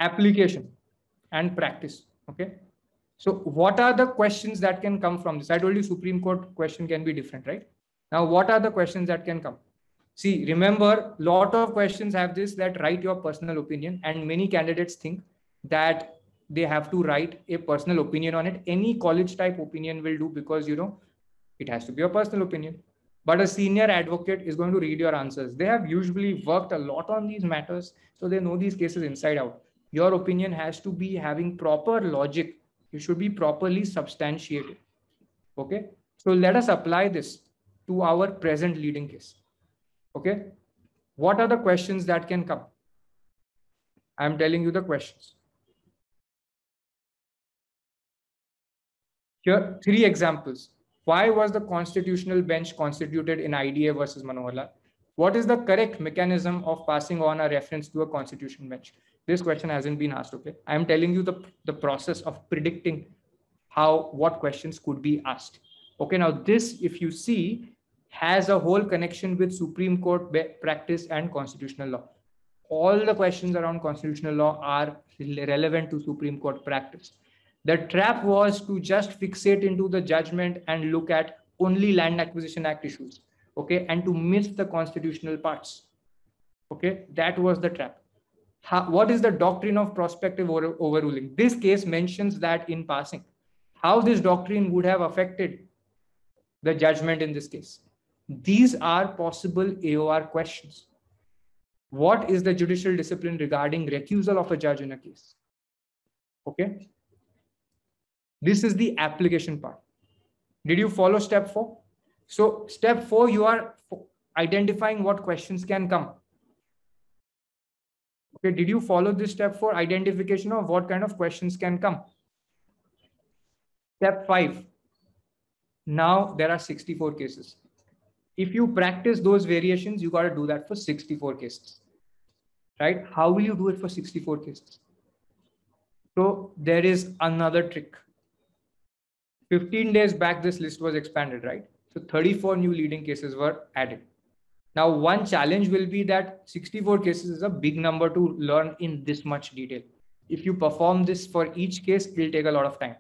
application and practice. Okay, so what are the questions that can come from this? I told you Supreme Court question can be different, right? Now what are the questions that can come? See, remember, lot of questions have this, that write your personal opinion, and many candidates think that they have to write a personal opinion on it. Any college type opinion will do, because it has to be a personal opinion. But a senior advocate is going to read your answers. They have usually worked a lot on these matters, so they know these cases inside out. Your opinion has to be having proper logic. It should be properly substantiated. Okay, so let us apply this to our present leading case. Okay, what are the questions that can come? I'm telling you the questions. Here, 3 examples. Why was the constitutional bench constituted in IDA versus Manohar Lal? What is the correct mechanism of passing on a reference to a constitutional bench? This question hasn't been asked. Okay, I'm telling you the process of predicting what questions could be asked. Okay, now this, if you see, has a whole connection with Supreme Court practice and constitutional law. All the questions around constitutional law are relevant to Supreme Court practice. The trap was to just fixate into the judgment and look at only Land Acquisition Act issues, okay, and to miss the constitutional parts. Okay, that was the trap. What is the doctrine of prospective overruling? This case mentions that in passing. How this doctrine would have affected the judgment in this case. These are possible AOR questions. What is the judicial discipline regarding recusal of a judge in a case? Okay. This is the application part. Did you follow step 4? So step 4, you are identifying what questions can come. Okay, did you follow this step 4? Identification of what kind of questions can come. Step 5. Now there are 64 cases. If you practice those variations, you got to do that for 64 cases. Right? How will you do it for 64 cases? So there is another trick. 15 days back, this list was expanded, right? So 34 new leading cases were added. Now, one challenge will be that 64 cases is a big number to learn in this much detail. If you perform this for each case, it will take a lot of time.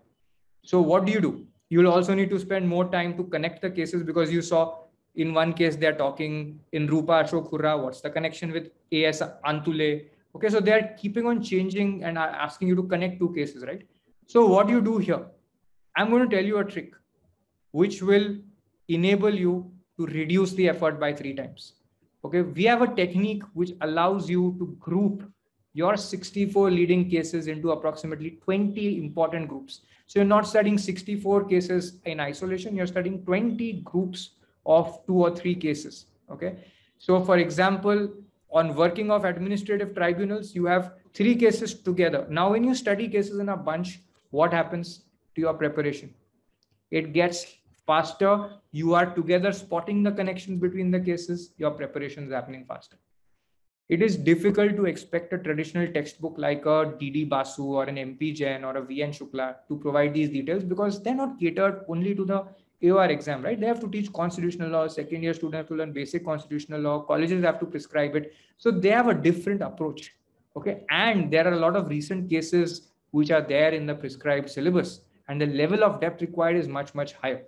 So what do? You'll also need to spend more time to connect the cases, because you saw in one case, they're talking in Rupa Ashok Khurra. What's the connection with A.S. Antule? Okay, so they're keeping on changing and asking you to connect 2 cases, right? So what you do here, I'm going to tell you a trick which will enable you to reduce the effort by 3 times. Okay, we have a technique which allows you to group your 64 leading cases into approximately 20 important groups. So you're not studying 64 cases in isolation, you're studying 20 groups of 2 or 3 cases. Okay, so for example, on working of administrative tribunals, you have 3 cases together. Now, when you study cases in a bunch, what happens to your preparation? It gets faster. You are together spotting the connections between the cases. Your preparation is happening faster. It is difficult to expect a traditional textbook like a D.D. Basu or an M.P. Jain or a V.N. Shukla to provide these details, because they're not catered only to the AOR exam, right? They have to teach constitutional law. Second year students have to learn basic constitutional law. Colleges have to prescribe it. So they have a different approach. Okay. And there are a lot of recent cases which are there in the prescribed syllabus, and the level of depth required is much, much higher.